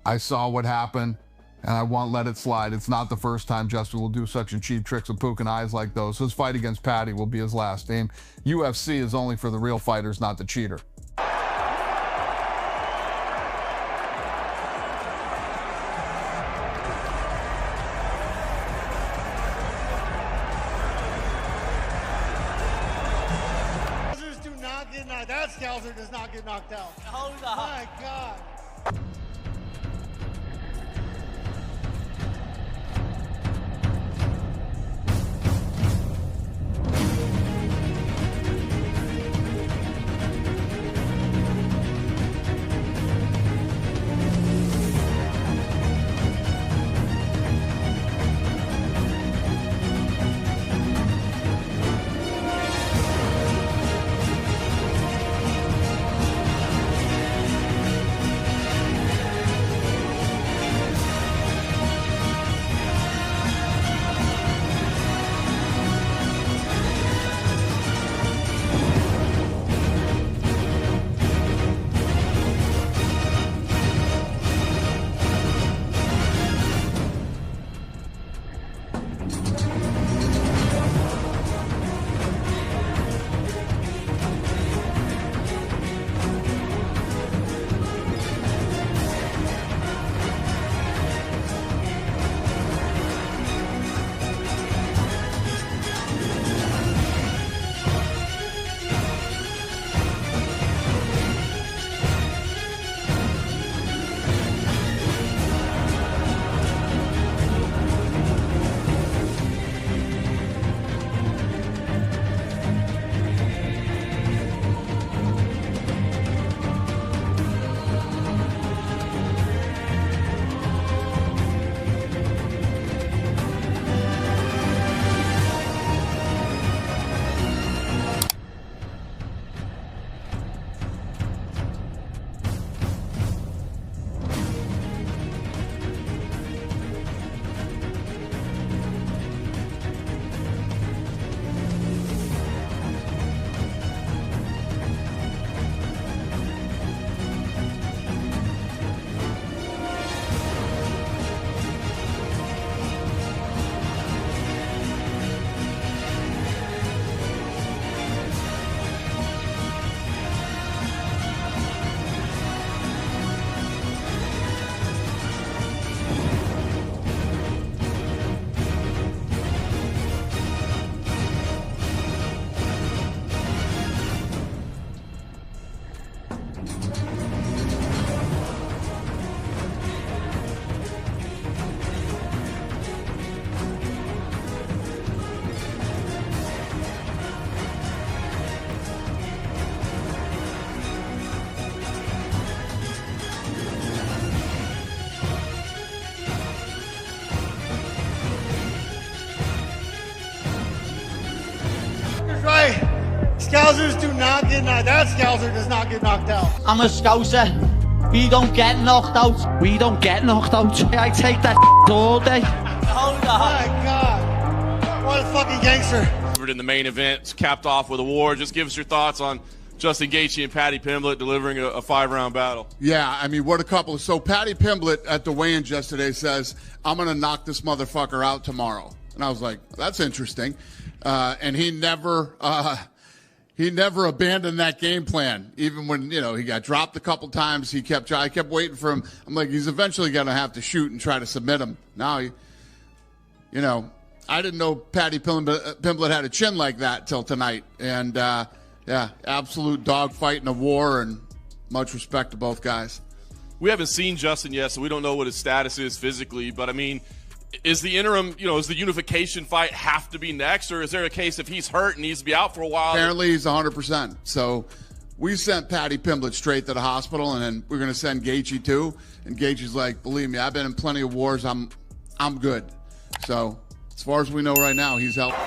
I saw what happened, and I won't let it slide. It's not the first time Justin will do such cheap tricks with poking eyes like those. His fight against Paddy will be his last aim. UFC is only for the real fighters, not the cheater. That Scouser does not get knocked out. Hold on. My God. Right. Scousers do not get knocked. That Scouser does not get knocked out. I'm a Scouser. We don't get knocked out. We don't get knocked out. I take that all day. Hold on. My God. What a fucking gangster. In the main event, capped off with a war. Just give us your thoughts on Justin Gaethje and Paddy Pimblett delivering a 5-round battle. Yeah, I mean, what a couple. So Paddy Pimblett at the weigh-ins yesterday says, I'm going to knock this motherfucker out tomorrow. And I was like, that's interesting. And he never abandoned that game plan. Even when, he got dropped a couple times, I kept waiting for him. I'm like, he's eventually going to have to shoot and try to submit him. Now, I didn't know Paddy Pimblett had a chin like that till tonight. And, yeah, absolute dogfight in a war, and much respect to both guys. We haven't seen Justin yet, so we don't know what his status is physically. But, I mean, is the interim, is the unification fight have to be next? Or is there a case if he's hurt and needs to be out for a while? Apparently he's 100%. So we sent Paddy Pimblett straight to the hospital, and then we're going to send Gaethje too. And Gaethje's like, believe me, I've been in plenty of wars. I'm good. So as far as we know right now, he's healthy.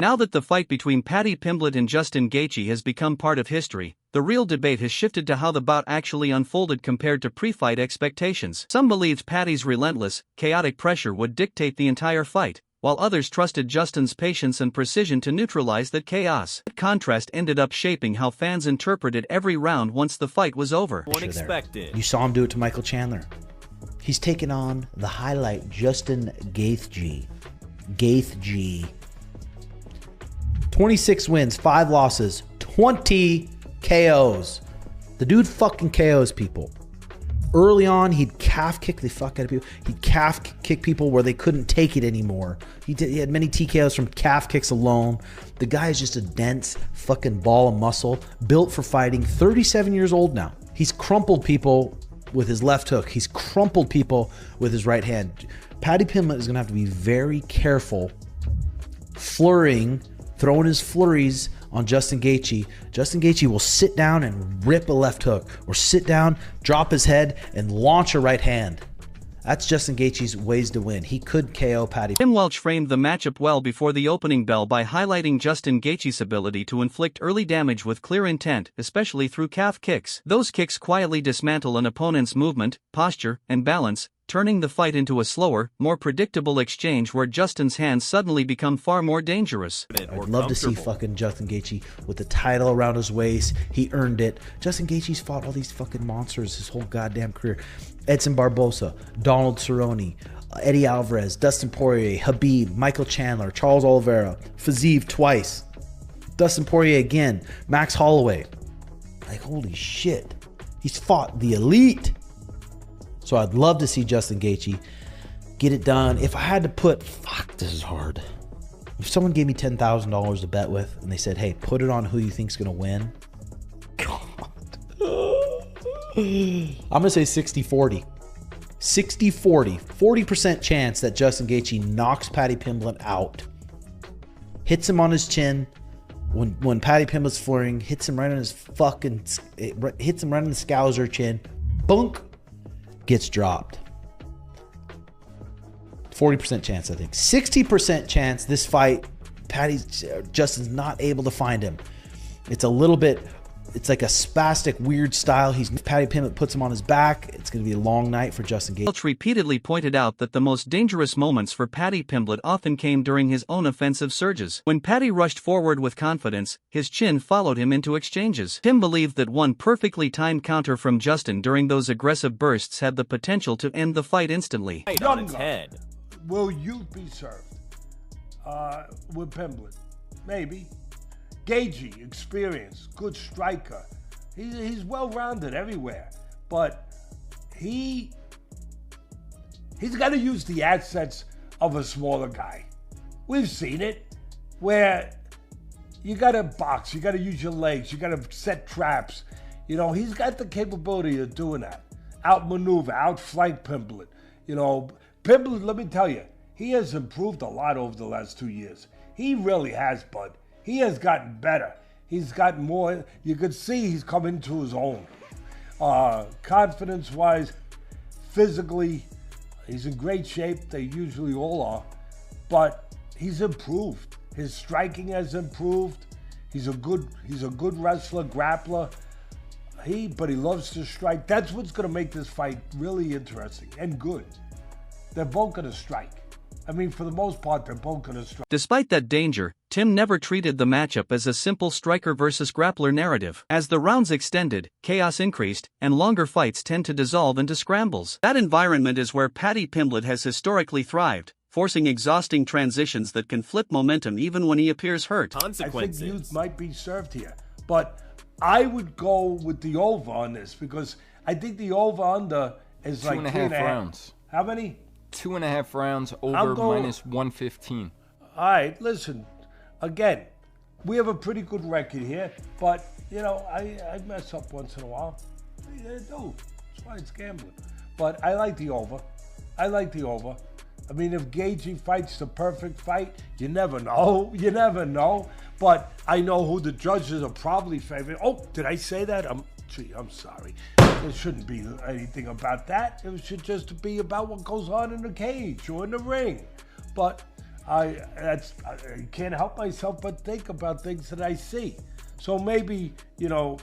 Now that the fight between Paddy Pimblett and Justin Gaethje has become part of history, the real debate has shifted to how the bout actually unfolded compared to pre-fight expectations. Some believed Paddy's relentless, chaotic pressure would dictate the entire fight, while others trusted Justin's patience and precision to neutralize that chaos. That contrast ended up shaping how fans interpreted every round once the fight was over. Unexpected. You saw him do it to Michael Chandler. He's taken on the highlight, Justin Gaethje. 26 wins, 5 losses, 20 KOs. The dude fucking KOs people. Early on, he'd calf kick the fuck out of people. He'd calf kick people where they couldn't take it anymore. He had many TKOs from calf kicks alone. The guy is just a dense fucking ball of muscle, built for fighting. 37 years old now. He's crumpled people with his left hook. He's crumpled people with his right hand. Paddy Pimblett is going to have to be very careful throwing his flurries on Justin Gaethje. Justin Gaethje will sit down and rip a left hook, or sit down, drop his head, and launch a right hand. That's Justin Gaethje's ways to win. He could KO Paddy. Tim Welch framed the matchup well before the opening bell by highlighting Justin Gaethje's ability to inflict early damage with clear intent, especially through calf kicks. Those kicks quietly dismantle an opponent's movement, posture, and balance, turning the fight into a slower, more predictable exchange where Justin's hands suddenly become far more dangerous. I'd love to see fucking Justin Gaethje with the title around his waist. He earned it. Justin Gaethje's fought all these fucking monsters his whole goddamn career. Edson Barbosa, Donald Cerrone, Eddie Alvarez, Dustin Poirier, Habib, Michael Chandler, Charles Oliveira, Fiziev twice, Dustin Poirier again, Max Holloway. Like, holy shit. He's fought the elite. So I'd love to see Justin Gaethje get it done. If I had to put, fuck, this is hard. If someone gave me $10,000 to bet with, and they said, hey, put it on who you think's gonna win. God. I'm gonna say 60-40. 60-40. 40% chance that Justin Gaethje knocks Paddy Pimblett out. Hits him on his chin. When Paddy Pimblett's flurrying, hits him right on his fucking, hits him right on the scouser chin. Bunk. Gets dropped. 40% chance, I think. 60% chance this fight, Justin's not able to find him. It's a little bit, it's like a spastic, weird style. Paddy Pimblett puts him on his back. It's going to be a long night for Justin Gaethje. Welch repeatedly pointed out that the most dangerous moments for Paddy Pimblett often came during his own offensive surges. When Paddy rushed forward with confidence, his chin followed him into exchanges. Tim believed that one perfectly timed counter from Justin during those aggressive bursts had the potential to end the fight instantly. On its head. Will you be served with Pimblett? Maybe. Gaethje, experience, good striker. He's well-rounded everywhere, but he's got to use the assets of a smaller guy. We've seen it, where you got to box, you got to use your legs, you got to set traps. You know, he's got the capability of doing that. Outmaneuver, outflank Pimblett. You know, Pimblett, let me tell you, he has improved a lot over the last 2 years. He really has, bud. He has gotten better. He's gotten more. You could see he's come into his own. Confidence-wise, physically, he's in great shape. They usually all are. But he's improved. His striking has improved. He's a good wrestler, grappler. But he loves to strike. That's what's going to make this fight really interesting and good. They're both going to strike. I mean, for the most part, they're both going to strike. Despite that danger, Tim never treated the matchup as a simple striker versus grappler narrative. As the rounds extended, chaos increased, and longer fights tend to dissolve into scrambles. That environment is where Paddy Pimblett has historically thrived, forcing exhausting transitions that can flip momentum even when he appears hurt. Consequences. I think youth might be served here, but I would go with the over on this because I think the over-under is like 2.5 rounds. How many? 2.5 rounds over minus 115. All right, listen. Again, we have a pretty good record here, but, you know, I mess up once in a while. I do. That's why it's gambling. But I like the over. I mean, if Gaethje fights the perfect fight, you never know. You never know. But I know who the judges are probably favoring. Oh, did I say that? I'm sorry. There shouldn't be anything about that. It should just be about what goes on in the cage or in the ring. But I can't help myself but think about things that I see. So maybe, you know,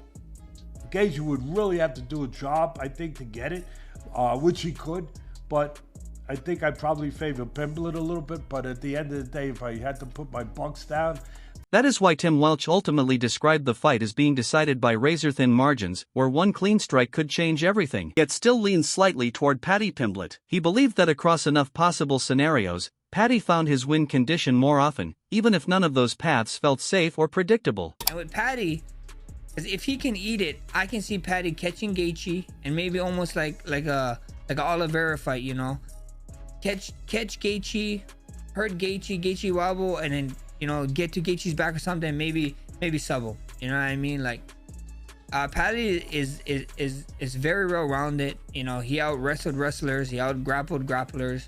Gaethje would really have to do a job, I think, to get it, which he could. But I think I probably favor Pimblett a little bit, but at the end of the day, if I had to put my bucks down. That is why Tim Welch ultimately described the fight as being decided by razor-thin margins, where one clean strike could change everything. Yet still leans slightly toward Paddy Pimblett. He believed that across enough possible scenarios, Paddy found his win condition more often, even if none of those paths felt safe or predictable. And with Paddy, if he can eat it, I can see Paddy catching Gaethje and maybe almost like a Oliveira fight, you know. Catch Gaethje, hurt Gaethje wobble, and then, you know, get to Gaethje's back or something, maybe sub him. You know what I mean? Like, Paddy is very well rounded. You know, he out wrestled wrestlers, he out grappled grapplers.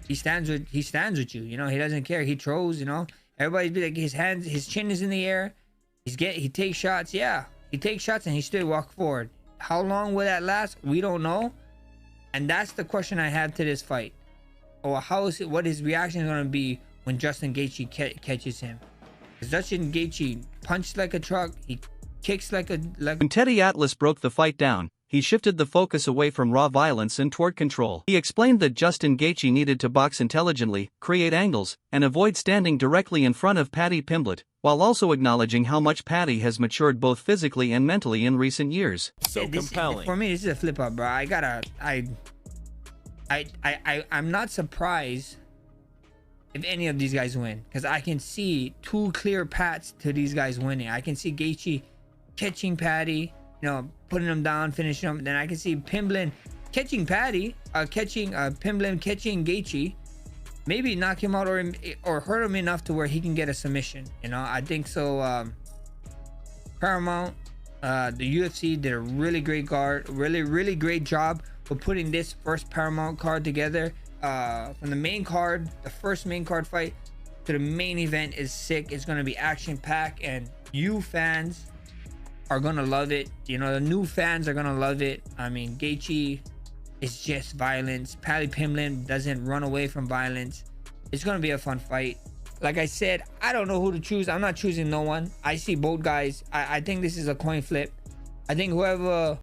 He stands with you. You know, he doesn't care. He throws. You know, everybody be like, his chin is in the air. He takes shots. Yeah, he takes shots and he still walk forward. How long will that last? We don't know. And that's the question I have to this fight. Or what his reaction is going to be when Justin Gaethje catches him. Because Justin Gaethje punched like a truck. He kicks like a... When Teddy Atlas broke the fight down, he shifted the focus away from raw violence and toward control. He explained that Justin Gaethje needed to box intelligently, create angles, and avoid standing directly in front of Paddy Pimblett, while also acknowledging how much Paddy has matured both physically and mentally in recent years. So compelling. For me, this is a flip up, bro. I'm not surprised if any of these guys win, because I can see two clear paths to these guys winning. I can see Gaethje catching Paddy, you know, putting him down, finishing him. Then I can see Pimblett catching Paddy, Pimblett catching Gaethje, maybe knock him out or hurt him enough to where he can get a submission. You know, I think so. Paramount, the UFC did a really great really great job with putting this first Paramount card together. From the main card, the first main card fight to the main event is sick. It's gonna be action packed, and you fans are gonna love it. You know, the new fans are gonna love it. I mean, Gaethje is just violence. Paddy Pimblett doesn't run away from violence. It's gonna be a fun fight. Like I said, I don't know who to choose. I'm not choosing no one. I see both guys. I think this is a coin flip. I think whoever